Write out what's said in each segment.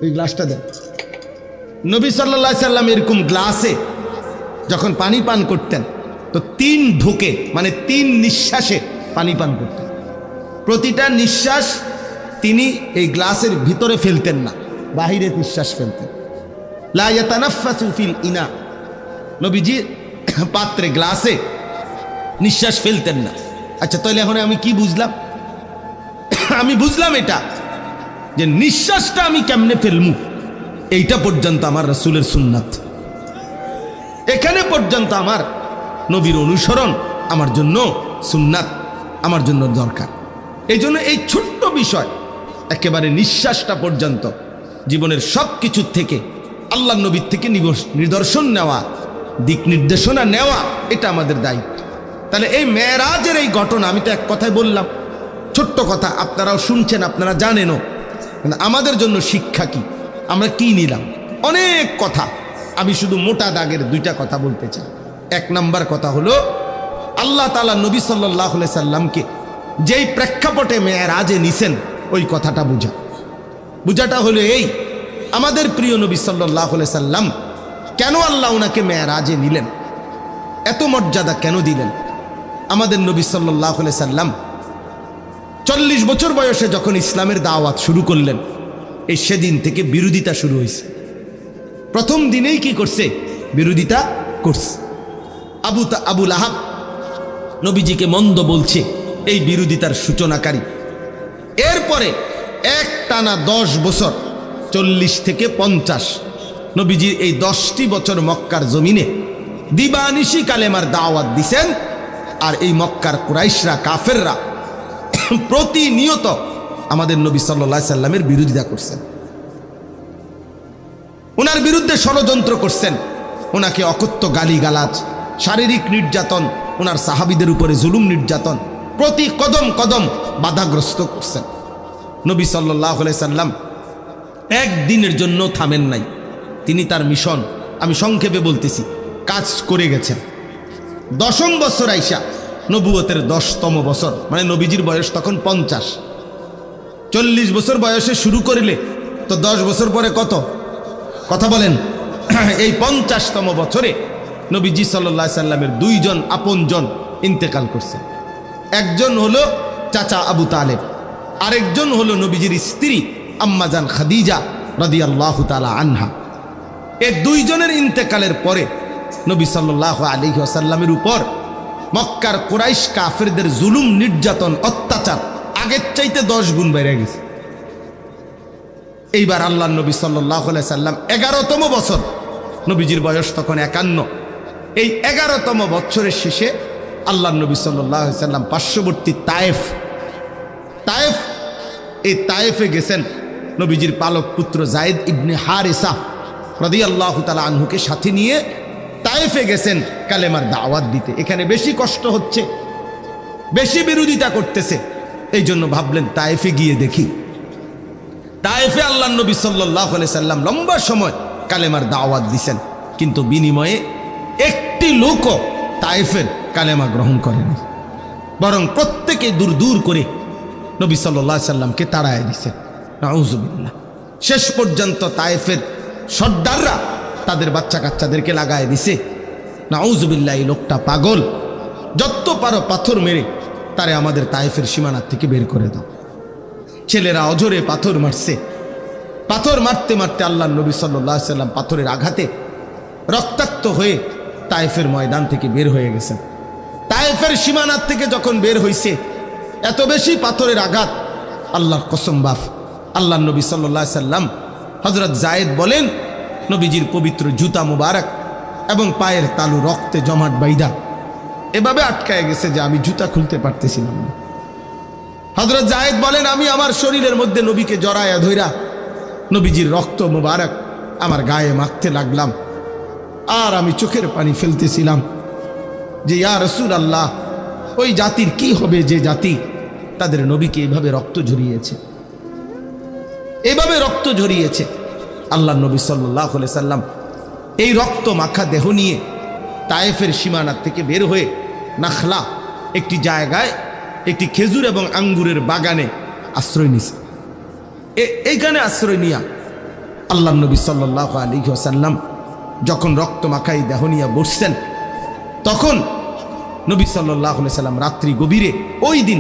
ওই গ্লাসটা দেন। নবী সাল্লাল্লাহু আলাইহি সাল্লাম এরকম গ্লাসে যখন পানি পান করতেন তো 3 ঢোকে মানে 3 নিঃশ্বাসে পানি পান করতেন। প্রতিটা নিঃশ্বাস তিনি এই গ্লাসের ভিতরে ফেলতেন না, বাহিরে নিঃশ্বাস ফেলতেন। লা ইয়াতানাফাসু ফিল ইনা, নবীজি পাত্রে গ্লাসে নিঃশ্বাস ফেলতেন না। আচ্ছা তাহলে এখন আমি কি বুঝলাম? আমি বুঝলাম এটা যে নিঃশ্বাসটা আমি কেমনে ফেলমু এইটা পর্যন্ত আমার রাসূলের সুন্নাত, এখানে পর্যন্ত আমার নবীর অনুসরণ আমার জন্য সুন্নাত, আমার জন্য দরকার। এই জন্য এই ছোট্ট বিষয় একেবারে নিঃশ্বাসটা পর্যন্ত জীবনের সব কিছুর থেকে আল্লাহ নবীর থেকে নিদর্শন নেওয়া, দিক নির্দেশনা নেওয়া, এটা আমাদের দায়িত্ব। তাহলে এই মেরাজের এই ঘটনা আমি তো এক কথায় বললাম, ছোট্ট কথা, আপনারাও শুনছেন, আপনারা জানেনও, আমাদের জন্য শিক্ষা কি, আমরা কি নিলাম? অনেক কথা, আমি শুধু মোটা দাগের 2টা কথা বলতে চাই। 1 নাম্বার কথা হলো আল্লাহ তাআলা নবী সাল্লাল্লাহু আলাইহি সাল্লামকে যেই প্রেক্ষাপটে মেরাজে নিছেন ওই কথাটা বুঝাটা হলো এই, আমাদের প্রিয় নবী সাল্লাল্লাহু আলাইহি সাল্লাম কেন আল্লাহ ওনাকে মেরাজে নিলেন, এত মর্যাদা কেন দিলেন? আমাদের নবী সাল্লাল্লাহু আলাইহি সাল্লাম 40 বছর বয়সে যখন ইসলামের দাওয়াত শুরু করলেন, এই সেদিন থেকে বিরোধিতা শুরু হয়েছে। প্রথম দিনেই কি করছে? বিরোধিতা করছে। আবু লাহাব নবীজিকে মন্দ বলছে, এই বিরোধিতার সূচনাকারী। এরপরে একটানা 10 বছর 40 থেকে 50 নবীজির এই 10টি বছর মক্কার জমিনে দিবানিশি কালেমার দাওয়াত দিছেন। আর এই মক্কার কুরাইশরা, কাফেররা প্রতিনিয়ত আমাদের নবী সাল্লাল্লাহু আলাইহি সাল্লামের বিরোধিতা করছেন, ওনার বিরুদ্ধে ষড়যন্ত্র করছেন, ওনাকে অকথ্য গালিগালাজ, শারীরিক নির্যাতন, ওনার সাহাবীদের উপরে জুলুম নির্যাতন প্রতি কদম কদম বাধাগ্রস্ত করছেন। নবী সাল্লাল্লাহু আলাইহি সাল্লাম একদিনের জন্য থামেন নাই। তিনি তার মিশন, আমি সংক্ষেপে বলতেছি, কাজ করে গেছেন। 10ম বছর আইসা নবুয়তের 10তম বছর, মানে নবীজির বয়স তখন 50। 40 বছর বয়সে শুরু করিলে তো 10 বছর পরে কত? কথা বলেন। এই 50তম বছরে নবীজি সাল্লাল্লাহু আলাইহি সাল্লামের 2 জন আপনজন ইন্তেকাল করছে। একজন হলো চাচা আবু তালেব, আরেকজন হলো নবীজির স্ত্রী আম্মাজান খাদিজা রাদিয়াল্লাহু তাআলা আনহা। এই 2 জনের ইন্তেকালের পরে নবী সাল্লাল্লাহু আলাইহি ওয়াসাল্লামের উপর মক্কার কুরাইশ কাফেরদের জুলুম, নির্যাতন, অত্যাচার আগের চাইতে 10 গুণ বেড়ে গেছে। এইবার আল্লাহর নবী সাল্লাল্লাহু আলাইহি সাল্লাম 11তম বছর, নবীজির বয়স তখন 51। এই 11তম বছরের শেষে আল্লাহর নবী সাল্লাল্লাহু আলাইহি সাল্লাম পার্শ্ববর্তী তায়েফ, এই তায়েফে গেছেন নবীজির পালক পুত্র যায়েদ ইবনে হারেসা রাদিয়াল্লাহু তাআলা আনহুকে সাথে নিয়ে তায়েফে গেছেন কালেমার দাওয়াত দিতে। এখানে বেশি কষ্ট হচ্ছে, বেশি বিরোধিতা করতেছে, এই জন্য ভাবলেন তায়েফে গিয়ে দেখি। তায়েফে আল্লাহর নবী সাল্লাল্লাহু আলাইহি সাল্লাম লম্বা সময় কালেমার দাওয়াত দিছেন, কিন্তু বিনিময়ে একটি লোকও তায়েফের কালেমা গ্রহণ করেনি, বরং প্রত্যেকে দূর দূর করে নবী সাল্লাল্লাহু আলাইহি সাল্লামকে তাড়ায় দিছেন। নাউযুবিল্লাহ। শেষ পর্যন্ত তায়েফের সর্দাররা তাদের বাচ্চা কাচ্চাদেরকে লাগায় দিছে। নাউযুবিল্লাহ, এই লোকটা পাগল, যত পারো পাথর মেরে তারে আমাদের তায়েফের সীমানার থেকে বের করে দাও। ছেলেরা অঝরে পাথর মারছে, পাথর মারতে মারতে আল্লাহর নবী সাল্লাল্লাহু আলাইহি সাল্লাম পাথরের আঘাতে রক্তাক্ত হয়ে তায়েফের ময়দান থেকে বের হয়ে গেছেন। তায়েফের সীমানার থেকে যখন বের হইছে, এত বেশি পাথরের আঘাত, আল্লাহর কসম বাফ, আল্লাহর নবী সাল্লাল্লাহু আলাইহি সাল্লাম হযরত যায়েদ বলেন, নবীজির পবিত্র জুতা মুবারক এবং পায়ের তালু রক্তে জমাট বাইদা এভাবে আটকায় গেছে যে আমি জুতা খুলতে পারতেছিলাম না। হযরত যায়েদ বলেন, আমি আমার শরীরের মধ্যে নবীকে জড়ায়া ধইরা নবীজির রক্ত মুবারক আমার গায়ে মাখতে লাগলাম, আর আমি চোখের পানি ফেলতেছিলাম যে ইয়া রাসূলুল্লাহ, ওই জাতির কি হবে যে জাতি তাদের নবীকে এইভাবে রক্ত ঝরিয়েছে, এইভাবে রক্ত ঝরিয়েছে। আল্লাহর নবী সাল্লাল্লাহু আলাইহি সাল্লাম এই রক্ত মাখা দেহ নিয়ে তায়েফের সীমানার থেকে বের হয়ে নাখলা একটি জায়গায়, একটি খেজুর এবং আঙ্গুরের বাগানে আশ্রয় নিছে। এইখানে আশ্রয় নিয়া আল্লাহ নবী সাল্লাল্লাহু আলাইহি ওয়াসাল্লাম যখন রক্ত মাখাই দেহ নিয়ে বসছেন, তখন নবী সাল্লাল্লাহু আলাইহি ওয়াসাল্লাম রাত্রি গভীরে ওই দিন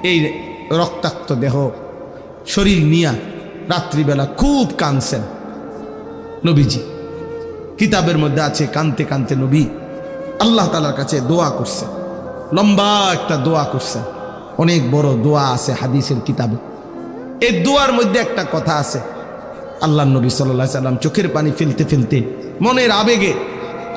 এই রক্তাক্ত দেহ শরীর নিয়ে রাত্রিবেলা খুব কাঁদছেন নবীজি। কিতাবের মধ্যে আছে কাঁদতে কাঁদতে নবী আল্লাহ তাআলার কাছে দোয়া করছেন, লম্বা একটা দোয়া করছেন। অনেক বড় দোয়া আছে হাদিসের কিতাবে। এই দোয়ার মধ্যে একটা কথা আছে, আল্লাহ নবী সাল্লাল্লাহু আলাইহি সাল্লাম চোখের পানি ফেলতে ফেলতে মনের আবেগে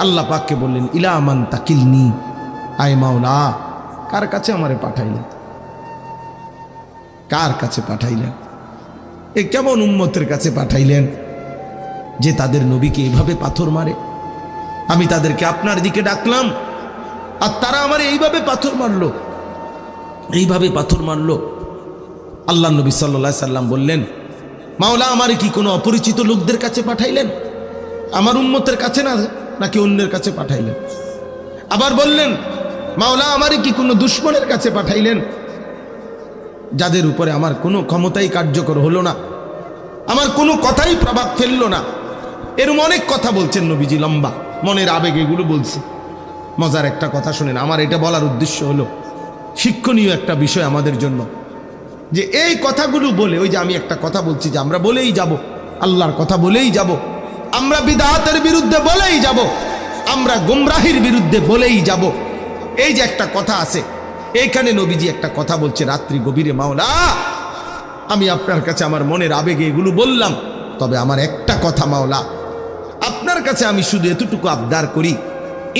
আল্লাহ পাককে বললেন, ইলা মান তাকিলনি, আয় মাওলা কার কাছে আমারে পাঠাইলেন, কার কাছে পাঠাইলেন? এ কেমন উম্মতের কাছে পাঠাইলেন যে তাদের নবীকে এইভাবে পাথর মারে? আমি তাদেরকে আপনার দিকে ডাকলাম আর তারা আমারে এইভাবে পাথর মারলো, এইভাবে পাথর মারলো। আল্লাহ নবী সাল্লাল্লাহু আলাইহি সাল্লাম বললেন, মাওলা আমারে কি কোনো অপরিচিত লোকদের কাছে পাঠাইলেন, আমার উম্মতের কাছে না নাকি অন্যের কাছে পাঠাইলেন? আবার বললেন, মাওলা আমারে কি কোনো দুশমনের কাছে পাঠাইলেন, যাদের উপরে আমার কোনো ক্ষমতাই কার্যকর হলো না, আমার কোনো কথাই প্রভাব ফেললো না? এরকম অনেক কথা বলছেন নবীজি, লম্বা মনের আবেগ এগুলো বলছে। মজার একটা কথা শুনেন, আমার এটা বলার উদ্দেশ্য হলো শিক্ষণীয় একটা বিষয় আমাদের জন্য, যে এই কথাগুলো বলে, ওই যে আমি একটা কথা বলছি যে আমরা বলেই যাব, আল্লাহর কথা বলেই যাব, আমরা বিদআতের বিরুদ্ধে বলেই যাব, আমরা গুমরাহির বিরুদ্ধে বলেই যাব। এই যে একটা কথা আছে, এইখানে নবীজি একটা কথা বলছে রাত্রি গভীরে, মাওলা আমি আপনার কাছে আমার মনের আবেগে এগুলো বললাম, তবে আমার একটা কথা মাওলা, আপনার কাছে আমি শুধু এতটুকু আবদার করি,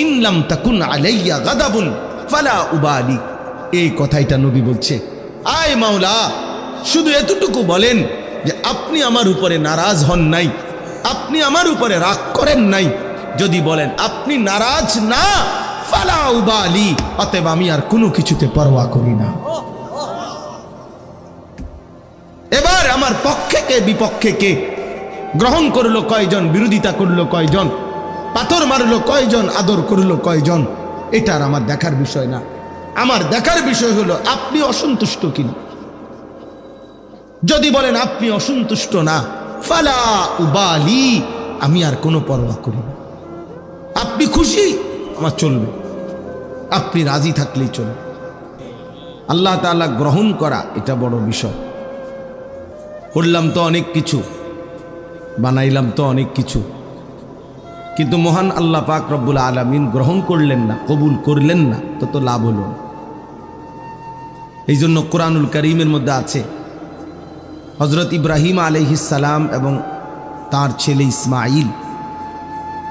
ইনলাম তাকুন আলাইয়া গাদাবুন ফালা উবালি। এই কথাইটা নবী বলছে, আয় মাওলা শুধু এতটুকু বলেন যে আপনি আমার উপরে নারাজ হন নাই, আপনি আমার উপরে রাগ করেন নাই। যদি বলেন আপনি নারাজ না, ফালা উবালি, অতএব আমি আর কোনো কিছুতে পরোয়া করি না। এবার আমার পক্ষে কে বিপক্ষে কে, গ্রহণ করলো কয়জন, বিরোধিতা করলো কয়জন, পাথর মারলো কয়জন, আদর করলো কয়জন, এটা আর আমার দেখার বিষয় না। আমার দেখার বিষয় হলো আপনি অসন্তুষ্ট কিনা। যদি বলেন আপনি অসন্তুষ্ট না, ফালা উবালি, আমি আর কোনো পরোয়া করি না। আপনি খুশি, আমার চলবে, আপনি রাজি থাকলেই চলবে। আল্লাহ তাআলা গ্রহণ করা এটা বড় বিষয়। করলাম তো অনেক কিছু, বানাইলাম তো অনেক কিছু, কিন্তু মহান আল্লাহ পাক রব্বুল আলামিন গ্রহণ করলেন না, কবুল করলেন না, তো লাভ হলো না। এই জন্য কোরআনুল কারীমের মধ্যে আছে হযরত ইব্রাহিম আলাইহিস সালাম এবং তার ছেলে ইসমাঈল,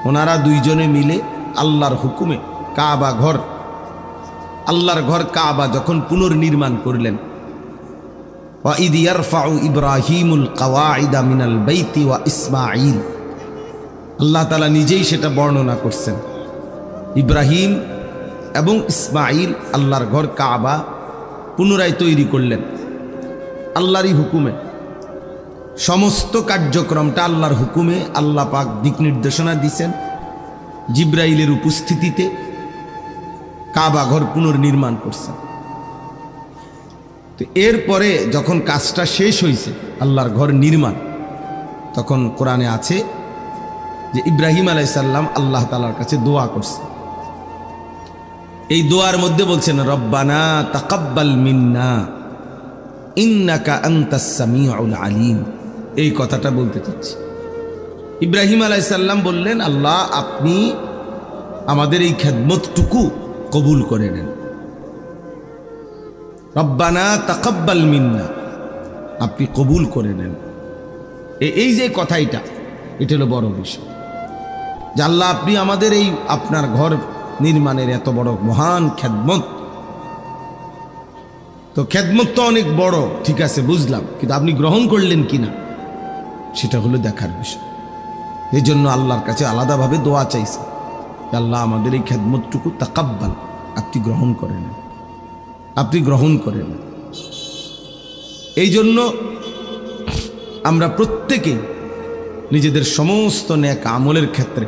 ওনারা দুইজনে মিলে আল্লাহর হুকুমে কাবা ঘর, আল্লাহর ঘর কাবা যখন পুনর্নির্মাণ করলেন, ওয়া ইদ ইয়ারফাউ ইব্রাহিমুল কাওয়াইদা মিনাল বাইতি ওয়া ইসমাঈল, আল্লাহ তাআলা নিজেই সেটা বর্ণনা করছেন। ইব্রাহিম এবং ইসমাঈল আল্লাহর ঘর কাবা পুনরায় তৈরি করলেন আল্লাহরই হুকুমে। সমস্ত কার্যক্রমটা আল্লাহর হুকুমে, আল্লাহ পাক দিক নির্দেশনা দিয়েছেন। জিব্রাইলের উপস্থিতিতে কাবা ঘর পুনর্নির্মাণ করছেন। তো এরপরে যখন কাজটা শেষ হয়েছে, আল্লাহর ঘর নির্মাণ, তখন কোরআনে আছে যে ইব্রাহিম আলাইহিস সালাম আল্লাহ তাআলার কাছে দোয়া করছেন। এই দোয়ার মধ্যে বলছেন, রব্বানা তাকাব্বাল মিন্না ইন্নাকা আনতাস সামিউল আলিম। এই কথাটা বলতে চাচ্ছি। ইব্রাহিম আলাইহিস সালাম বললেন, আল্লাহ আপনি আমাদের এই খেদমতটুকু কবুল করে নেন। রব্বানা তাকাব্বাল মিন্না, আপনি কবুল করে নেন। এই যে কথাইটা, এটা হলো বড় বিষয়, যে আল্লাহ আপনি আমাদের এই আপনার ঘর নির্মাণের এত বড় মহান খেদমত, তো খেদমত তো অনেক বড়, ঠিক আছে বুঝলাম, কিন্তু আপনি গ্রহণ করলেন কিনা সেটা হলো দেখার বিষয়। এই জন্য আল্লাহর কাছে আলাদাভাবে দোয়া চাইছে, আল্লাহ আমাদের এই খেদমতটুকু তাকাব্বাল, আপনি গ্রহণ করে নেন, আপনি গ্রহণ করে নেন। এই জন্য আমরা প্রত্যেকে নিজেদের সমস্ত নেক আমলের ক্ষেত্রে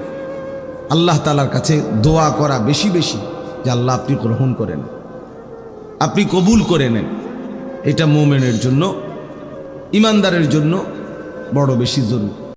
আল্লাহ তাআলার কাছে দোয়া করা বেশি বেশি, যে আল্লাহ আপনি গ্রহণ করে নেন, আপনি কবুল করে নেন। এটা মুমিনের জন্য, ইমানদারের জন্য বড় বেশি জরুরি।